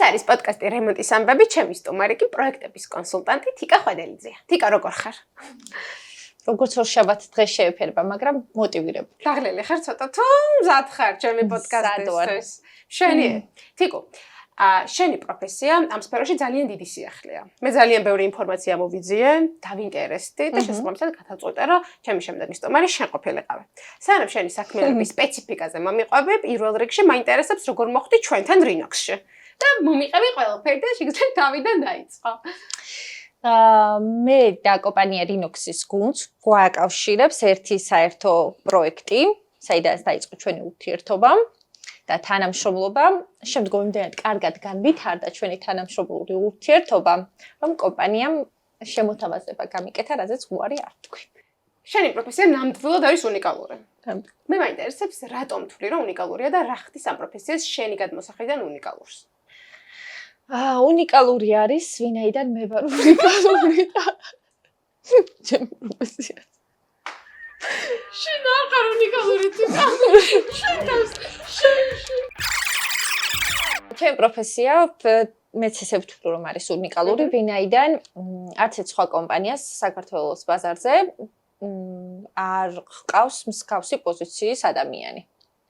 არის პოდკასტი რემონტის ამბები, ჩემი სტუმარი კი პროექტების კონსულტანტი თიკა ხვედელიძეა. თიკა, როგორ ხარ? როგორც ორ შაბათ დღეს შეეფერება, მაგრამ მოტივირებული. დაღლილი ხარ ცოტა თუ მზად ხარ ჩემი პოდკასტისთვის? შენი, თიკო. შენი პროფესია ამ სფეროში ძალიან დიდი სიახლეა. მე ძალიან ბევრი ინფორმაცია მოვიძიე, დავინტერესდი და შესაბამისად გადავწყვიტე, რომ ჩემი შემდეგი სტუმარი შენ ყოფილიყავი. სანამ შენი საქმიანობის სპეციფიკაზე მომიყვები, პირველ რიგში მაინტერესებს როგორ მოხვდი ჩვენთან რინოქსში. და მომიყევი ყველაფერი და შეგიძლიათ თავიდან დაიწყო. მე და კომპანია რინოქსის გუნდს გვაკავშირებს ერთი საერთო პროექტი, საიდანაც დაიწყო ჩვენი ურთიერთობა და თანამშრომლობა. შემდგომ იმდენად კარგად განვითარდა ჩვენი თანამშრომლური ურთიერთობა, რომ კომპანიამ შემოთავაზება გამიკეთა, რაზეც უარი არ თქვი. შენი პროფესია ნამდვილად არის უნიკალური. მე მაინტერესებს, რატომ თქვი, რომ უნიკალურია და რა ხდის ამ პროფესიას შენი გადმოსახედიდან უნიკალურს? უნიკალური არის, ვინაიდან მე ვარ უნიკალური და ჩემი პროფესია. შენ არ ხარ უნიკალური თიკა. ჩემი პროფესია მეც ესე ვთვლი, რომ არის უნიკალური, ვინაიდან არც ერთ სხვა კომპანიას საქართველოს ბაზარზე არ ჰყავს მსგავსი პოზიციის ადამიანი.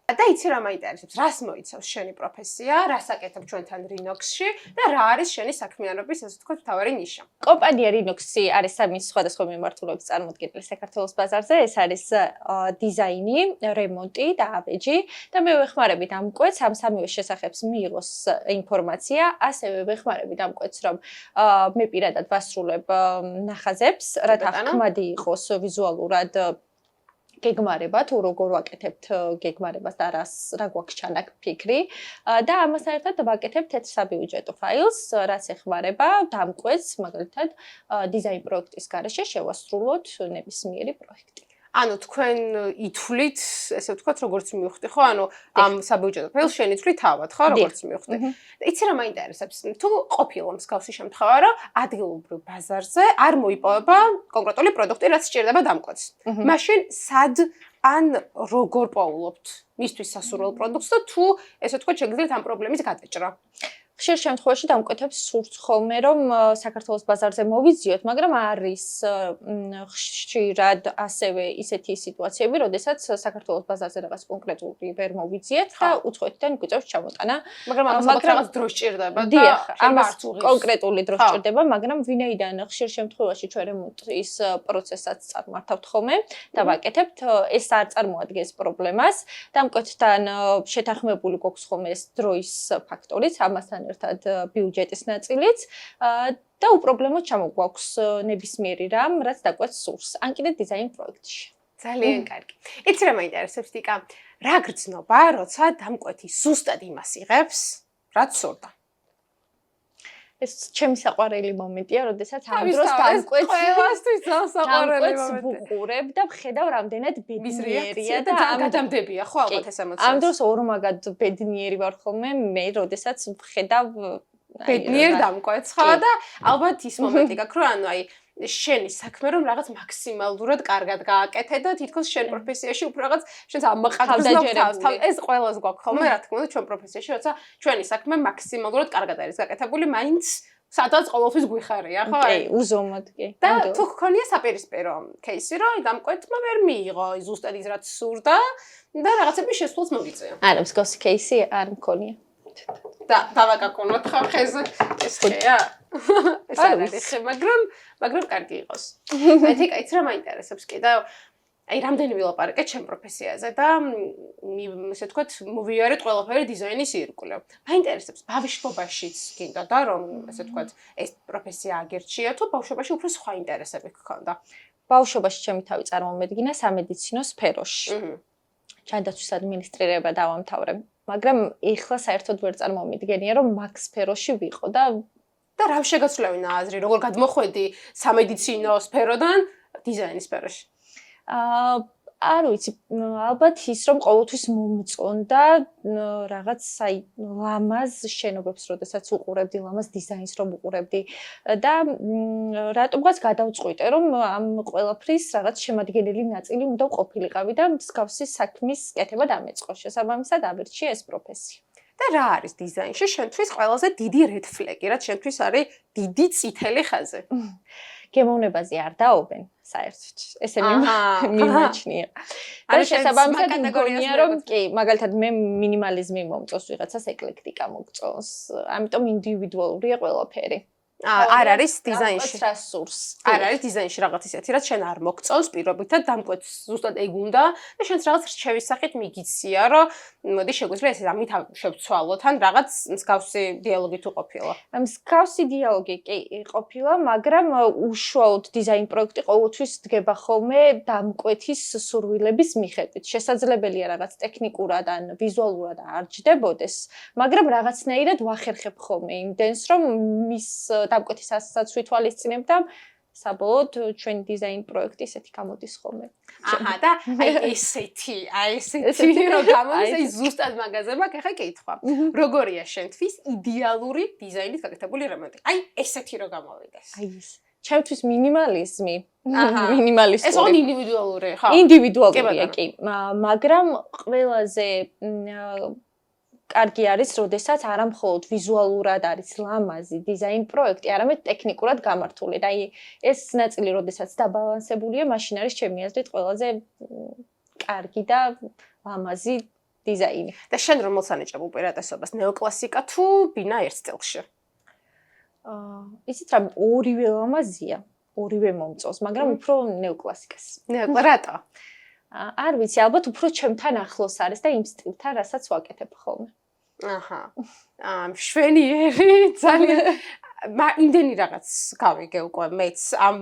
და იცი რა მაინტერესებს, რას მოიცავს შენი პროფესია, რას აკეთებ ჩვენთან რინოქსში და რა არის შენი საქმიანობის, ასე ვთქვათ, მთავარი ნიშა? კომპანია რინოქსი არის სამი სხვადასხვა მიმართულების წარმოდგენილი საქართველოს ბაზარზე. ეს არის დიზაინი, რემონტი და აბეჯი და მე ვეხმარებით ამ მკვეთს, ამ სამივე შესახებს მიიღოს ინფორმაცია, ასევე ვეხმარებით ამ მკვეთს, რომ მე პირადად ვასრულებ ნახაზებს, რათა ხმადი იყოს ვიზუალურად გეგმარება თუ როგორ ვაკეთებთ გეგმარებას და რა გვაქვს ჩანაფიქრი და ამასთან ერთად ვაკეთებთ ერთ საბიუჯეტო ფაილს, რაც ეხმარება დამკვეთს, მაგალითად, დიზაინ პროექტის გარეშე შევასრულოთ ნებისმიერი პროექტი. ანუ თქვენ ითვლით, ესე ვთქვათ, როგორც მივხვდი, ხო? ანუ ამ საბიუჯეტო ფაილს შენ ითვლი თავად, ხო, როგორც მივხვდი. იცი რა მაინტერესებს, თუ ყოფილა მსგავსი შემთხვევა, რომ ადგილობრივ ბაზარზე არ მოიპოვება კონკრეტული პროდუქტი, რაც სჭირდება დამკვეთს. მაშინ სად ან როგორ პოულობთ მისთვის სასურველ პროდუქტს და თუ ესე ვთქვათ, შეგიძლიათ ამ პრობლემის გადაჭრა? ხშირ შემთხვევაში დამკვეთებს სურთ ხოლმე, რომ საქართველოს ბაზარზე მოვიძიოთ, მაგრამ არის ხშირად ასევე ისეთი სიტუაციები, როდესაც საქართველოს ბაზარზე რაღაც კონკრეტული ვერ მოვიძიეთ და უცხოეთიდან გვიწევს ჩამოტანა. მაგრამ რაღაც დრო სჭირდება და ამას კონკრეტული დრო სჭირდება, მაგრამ ვინაიდან ხშირ შემთხვევაში ჩვენ რემონტის პროცესსაც წარმართავთ ხოლმე და ვაკეთებთ, ეს არ წარმოადგენს პრობლემას. დამკვეთთან შეთანხმებული გვაქვს ხოლმე ეს დროის ფაქტორიც, ამასთან ერთად ბიუჯეტის ნაწილიც და უპრობლემოდ ჩამოგვაქვს ნებისმიერი რამ, რაც დაკვეთს სურს, ან კიდე დიზაინ პროექტში. ძალიან კარგი. იცი რა მაინტერესებს თიკა, რა გრძნობა, როცა დამკვეთი ზუსტად იმას იღებს, რაც სურდა? ეს ჩემი საყვარელი მომენტია, როდესაც ამ დროს დამკვეთს ყველასთვის საყვარელი მომენტია. ვუყურებ და ვხედავ, რამდენად ბედნიერია და გადამდებია, ხო, ალბათ ეს ემოცია. ამ დროს ორმაგად ბედნიერი ვარ ხოლმე მე, როდესაც ვხედავ ბედნიერ დამკვეთს, ხო და ალბათ ის მომენტი გაქვს, რომ ანუ აი შენი საქმე რომ რაღაც მაქსიმალურად კარგად გააკეთე და თითქოს შენ პროფესიაში უფრო რაღაც შენს ამაყადებს ეს ყველას გვაქვს ხოლმე რა თქმა უნდა ჩვენ პროფესიაში როცა ჩვენი საქმე მაქსიმალურად კარგად არის გაკეთებული მაინც სადაც ყოველთვის გვიხარია ხო კი უზომოდ კი და თუ გქონია საპირისპირო кейსი რომ დამკვეთმა ვერ მიიღო ზუსტად ის რაც სურდა და რაღაცები შესულს მოვიწეო არა მსგავსი кейსი არ მქონია და დავაკაკუნოთ ხო ხეზე ეს ხეა ეს არის ხე მაგრამ კარგი იყოს ეთიკა იცი რა მაინტერესებს კი და აი რამდენი ვილაპარაკე ჩემ პროფესიაზე და ესე ვთქვათ მოვიარეთ ყველაფერი დიზაინის ირგვლივ მაინტერესებს ბავშვობაშიც გინდა და რომ ესე ვთქვათ ეს პროფესია აგერჩია თუ ბავშვობაში უფრო სხვა ინტერესები გქონდა ბავშვობაში ჩემი თავი წარმომედგინა სამედიცინო სფეროში ჯანდაცვის ადმინისტრირება დავამთავრე მაგრამ ეხლა საერთოდ ვერ წარმომიდგენია რომ მაგ სფეროში ვიყო და რა შეგაცვლევინა აზრი როგორ გადმოხვედი სამედიცინო სფეროდან დიზაინის სფეროში არ ვიცი ალბათ ის რომ ყოველთვის მომწონდა რაღაც აი ლამაზ შენობებს როდესაც უყურებდი ლამაზ დიზაინს რომ უყურებდი და რატომღაც გადავწყვიტე რომ ამ ყველაფრის რაღაც შემადგენელი ნაწილი უნდა ყოფილიყავი და მსგავსი საქმის კეთება დამეწყო შესაბამისად ავირჩიე ეს პროფესია და რა არის დიზაინში შენთვის ყველაზე დიდი red flag-ი, რაც შენთვის არის დიდი წითელი ხაზი? გემოვნებაზე არ დაობენ საერთოდ. ესე მიმაჩნია. და შესაბამისად მგონია რომ კი, მაგალითად მე მინიმალიზმი მომწონს, ვიღაცას ეკლექტიკა მომწონს. ამიტომ ინდივიდუალურია ყველაფერი. არ არის დიზაინში. არ არის დიზაინში რაღაც ისეთი, რაც შენ არ მოგწონს პირობითად დამკვეთს ზუსტად ეგ უნდა და შენც რაღაც რჩევის სახით მიგიცია, რომ მოდი შეგვიძლია ესე ამით შევცვალოთ ან რაღაც მსგავსი დიალოგი თუ ყოფილა. მსგავსი დიალოგი კი ყოფილა, მაგრამ უშუალოდ დიზაინ პროექტი ყოველთვის დგება ხოლმე დამკვეთის სურვილების მიხედვით. შესაძლებელია რაღაც ტექნიკურად ან ვიზუალურად არ ჯდებოდეს, მაგრამ რაღაცნაირად ვახერხებ ხოლმე იმდენს, რომ მის დამკვეთის ასაცს ვითვალისწინებ და საბოლოოდ ჩვენი დიზაინ პროექტი ესეთი გამოდის ხოლმე. და ესეთი რომ გამოდის, აი ზუსტად მაგაზე მაქვს ახლა კითხვა. როგორია შენთვის იდეალური დიზაინით გაკეთებული რემონტი? აი ესეთი რომ გამოვიდეს. აი ეს. ჩემთვის მინიმალიზმი. მინიმალისტური. ეს ორი ინდივიდუალური, ხო? ინდივიდუალურია კი, მაგრამ ყველაზე კარგი არის, როდესაც არა მხოლოდ ვიზუალურად არის ლამაზი დიზაინ პროექტი, არამედ ტექნიკურად გამართული. და ეს ნაწილი, როდესაც დაბალანსებულია, მაშინ არის ჩემი აზრით ყველაზე კარგი და ლამაზი დიზაინი. და შენ რომელს ანიჭებ უპირატესობას, ნეოკლასიკა თუ ბინა ერთ სტილში? იცით რა, ორივე ლამაზია, ორივე მომწონს, მაგრამ უფრო ნეოკლასიკას. რატო? არ ვიცი, ალბათ უფრო ჩემთან ახლოს არის და იმ სტილთან, რასაც ვაკეთებ ხოლმე. მშვენიერი, ძალიან იმდენი რაღაც გავიგე უკვე მეც ამ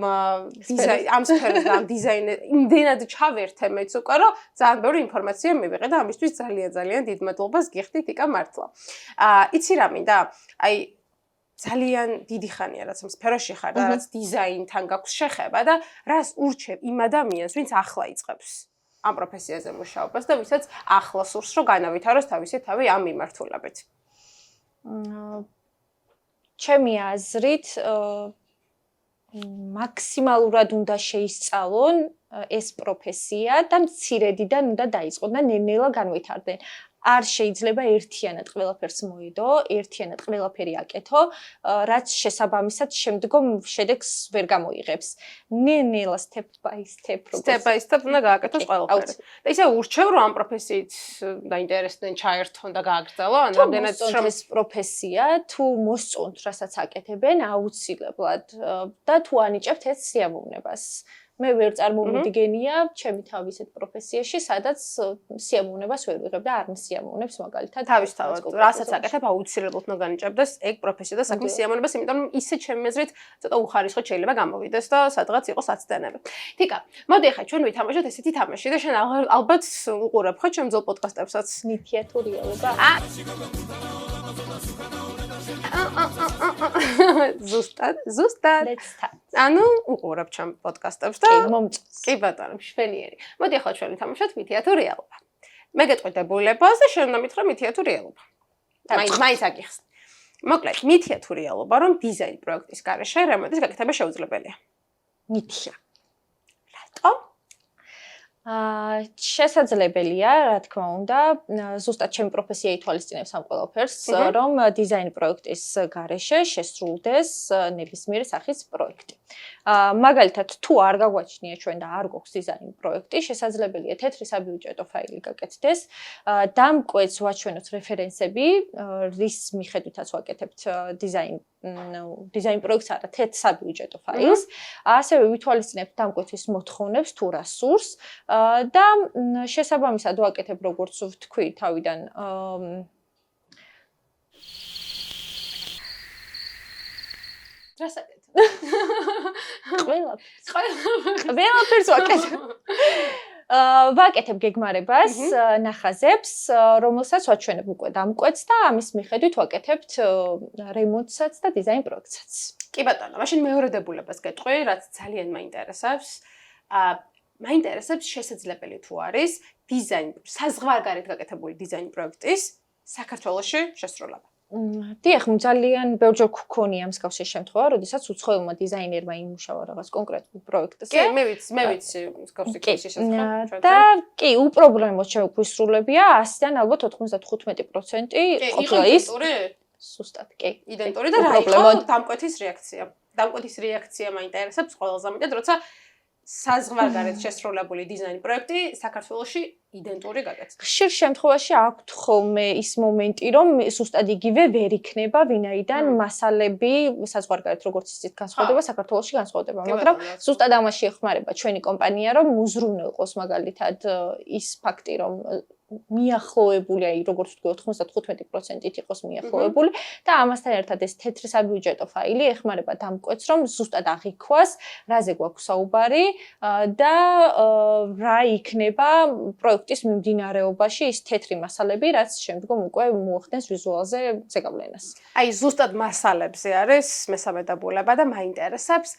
სფეროს და ამ დიზაინერ იმდენად ჩავერთე მეც უკვე, რომ ძალიან ბევრი ინფორმაცია მივიღე და ამისთვის ძალიან დიდ მადლობას გიხდით იკა მართლა. იცი რა მინდა? აი ძალიან დიდი ხანია რაც ამ სფეროში ხარ და რაც დიზაინთან გაქვს შეხება და რას ურჩევ იმ ადამიანს, ვინც ახლა იწყებს ამ პროფესიაზე მუშაობას და ვისაც ახლა სურს რომ განავითაროს თავისი თავი ამ მიმართულებით. ჩემი აზრით მაქსიმალურად უნდა შეისწავლონ ეს პროფესია და მცირედიდან უნდა დაიწყონ და ნელ-ნელა განვითარდნენ. არ შეიძლება ერთიანად ყველაფერს მოედო, ერთიანად ყველაფერი აკეთო, რაც შესაბამისად შემდგომ შედეგს ვერ გამოიღებს. ნელ-ნელა step by step უნდა გააკეთოს ყველაფერი. და ისე ურჩევ რომ ამ პროფესიით დაინტერესდნენ, ჩაერთონ და გააგრძელო, ან რამდენად ეს პროფესია თუ მოსწონთ, რასაც აკეთებენ, აუცილებლად და თუ ანიჭებთ ეს სიამოვნებას. მე ვერ წარმომიდგენია ჩემი თავი ისეთ პროფესიაში, სადაც სიამოვნებას ვერ ვიღებ და არ მსიამოვნებს მაგალითად თავისთავად. რასაც აკეთებ, აუცილებლად უნდა განიჭებდეს ეგ პროფესია და საქმის სიამოვნებას, იმიტომ რომ ისე ჩემი აზრით ცოტა უხარისხოდ შეიძლება გამოვიდეს და სადღაც იყოს აცდენები. თიკა, მოდი ახლა ჩვენ ვითამაშოთ ესეთი თამაში და შენ ალბათ უყურებ ხო ჩემ ძველ პოდკასტებსაც? ნითია თუ რეალობა? ზუსტად. ანუ უყურებ ჩემ პოდკასტებს და მომწონს. კი ბატონო, მშვენიერი. მოდი ახლა ჩვენ ვითამაშოთ მითია თუ რეალობა. მე გეტყვი დებულებას და შენ უნდა მითხრა მითია თუ რეალობა. მაინც აგიხსნი. მოკლედ, მითია თუ რეალობა, რომ დიზაინ პროექტის გარეშე რემონტის გაკეთება შეუძლებელია? მითია. რატომ? შესაძლებელია, რა თქმა უნდა, ზუსტად ჩემი პროფესია ითვალისწინებს ამ ყველაფერს, რომ დიზაინ პროექტის გარეშე შესრულდეს ნებისმიერი სახის პროექტი. მაგალითად, თუ არ გაგვაჩნია ჩვენ და არ გვაქვს დიზაინ პროექტი, შესაძლებელია თეთრი საბიუჯეტო ფაილი გაკეთდეს, დამკვეთს ვაჩვენოთ რეფერენსები, რის მიხედვითაც ვაკეთებთ დიზაინ პროექტს არა თეთრ საბიუჯეტო ფაილს, ასევე ვითვალისწინებთ დამკვეთის მოთხოვნებს თუ რა სურს და შესაბამისად ვაკეთებ როგორც ვთქვი თავიდან რასაკეთებ? ყველაფერს ვაკეთებ. ვაკეთებ გეგმარებას, ნახაზებს, რომელსაც ვაჩვენებ უკვე დამკვეთს და ამის მიხედვით ვაკეთებთ რემონტსაც და დიზაინ პროექტსაც. კი ბატონო, მაშინ მეორე დებულებას გეტყვი, რაც ძალიან მაინტერესებს. მაინტერესებს შესაძლებელი თუ არის საზღვარგარეთ გაკეთებული დიზაინ პროექტის საქართველოში შესრულება. დიახ, ძალიან ბევრჯერ გქონია მსგავსი შემთხვევა, როდესაც უცხოელმა დიზაინერმა იმუშავა რაღაც კონკრეტულ პროექტზე. კი, მე ვიცი მსგავსი кейსის შესახებ. და კი, უპრობლემოდ შეგვისრულებია 100-დან ალბათ 95% ყოფილა ის. სუსტად, კი. იდენტური და რა იყო დამკვეთის რეაქცია? დამკვეთის რეაქცია მაინტერესებს ყველაზე მეტად, როცა საზღვარგარეთ შესრულებული დიზაინ პროექტი საქართველოში იდენტური გაკეთდა. ხშირ შემთხვევაში აქვთ ხოლმე ის მომენტი, რომ ზუსტად იგივე ვერ იქნება, ვინაიდან მასალები საზღვარგარეთ როგორც ისიც განსხვავდება, საქართველოში განსხვავდება, მაგრამ ზუსტად ამაში ეხმარება ჩვენი კომპანია, რომ უზრუნველყოს მაგალითად ის ფაქტი, რომ მიახლოებული, აი როგორც ვთქვი 95%-ით იყოს მიახლოებული და ამასთან ერთად ეს თეთრი საბიუჯეტო ფაილი ეხმარება დამკვეთს, რომ ზუსტად აღიქვას, რაზე გვაქვს საუბარი და რა იქნება პროექტის მიმდინარეობაში ის თეთრი მასალები, რაც შემდგომ უკვე მოახდენს ვიზუალზე ზეგავლენას. აი ზუსტად მასალებზე არის მესამე დაბულება და მაინტერესებს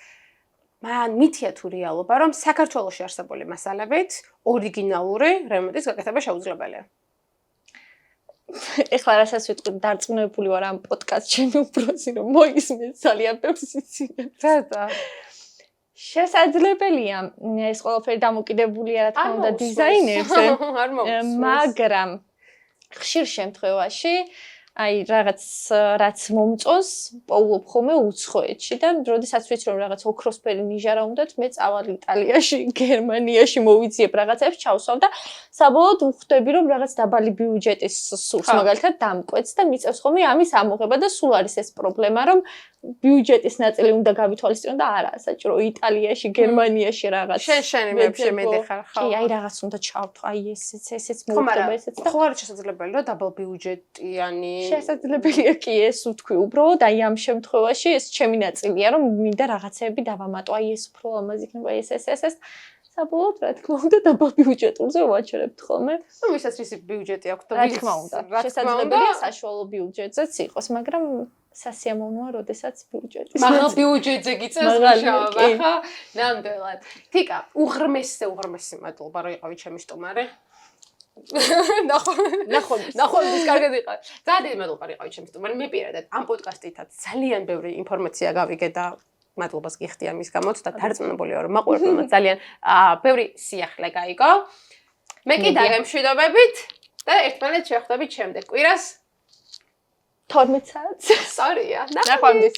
მან მითია თუ რეალობა, რომ საქართველოში არსებული მასალებით ორიგინალური რემონტის გაკეთება შეუძლებელია. ეხლა რასაც ვიტყვი, დარწმუნებული ვარ ამ პოდკასტ ჩემი უბრალოდ რომ მოისმენთ ძალიან ბევრს იცინებს. რა. შესაძლებელია ეს ყველაფერი დამოკიდებულია რა თქმა უნდა დიზაინერზე, მაგრამ ხშირ შემთხვევაში აი რაც მომწონს, პოულობ ხოლმე უცხოეთში და როდესაც ვიცი რომ რაღაც ოქროსფერი ნიჟარა უნდათ, მე წავალ იტალიაში, გერმანიაში მოვიძიებ რაღაცებს, ჩავსვავ და საბოლოოდ ვხვდები რომ რაღაც დაბალი ბიუჯეტის სურს მაგალითად დამკვეთს და მიწევს ხოლმე ამის ამოღება და სულ არის ეს პრობლემა რომ ბიუჯეტის ნაწილი უნდა გავითვალისწინო და არა საჭირო იტალიაში, გერმანიაში რაღაც. შენი მეფშე მედიხარ ხო? კი, აი რაღაც უნდა ჩავთო, აი ესეც მოუწება ესეც და ხო არ შესაძლებელი რომ დაბალ ბიუჯეტიანი შესაძლებელია კი ეს ვთქვი, უბრალოდ აი ამ შემთხვევაში ეს ჩემი ნაწილია რომ მინდა რაღაცები დავამატო, აი ეს უფრო ამაზე იქნება ეს საბოლოოდ რა თქმა უნდა დაბალ ბიუჯეტურზე ვაჩერებთ ხოლმე. ну ვისაც ისი ბიუჯეტი აქვს და რა თქმა უნდა, შესაძლებელია საშუალო ბიუჯეტზეც იყოს, მაგრამ სასიამოვნოა, როდესაც ბიუჯეტი. მაღალ ბიუჯეტზე გიწევს მუშაობა, ხო? ნამდვილად. თიკა, უღრმესი მადლობა რომ იყავი ჩემი სტუმარი. ნახოთ, კარგად იყავი. ძალიან დიდი მადლობა რომ იყავი ჩემი სტუმარი. მე პირადად ამ პოდკასტითაც ძალიან ბევრი ინფორმაცია გავიგე და მადლობას გიხდი ამის გამოც და დარწმუნებული ვარ რომ მაყურებელმა ძალიან ბევრი სიახლე გაიგო. მე კი დაგემშვიდობებით და ერთმანეთს შევხვდებით შემდეგ კვირას 12 საათს. სწორია. ნახვამდის.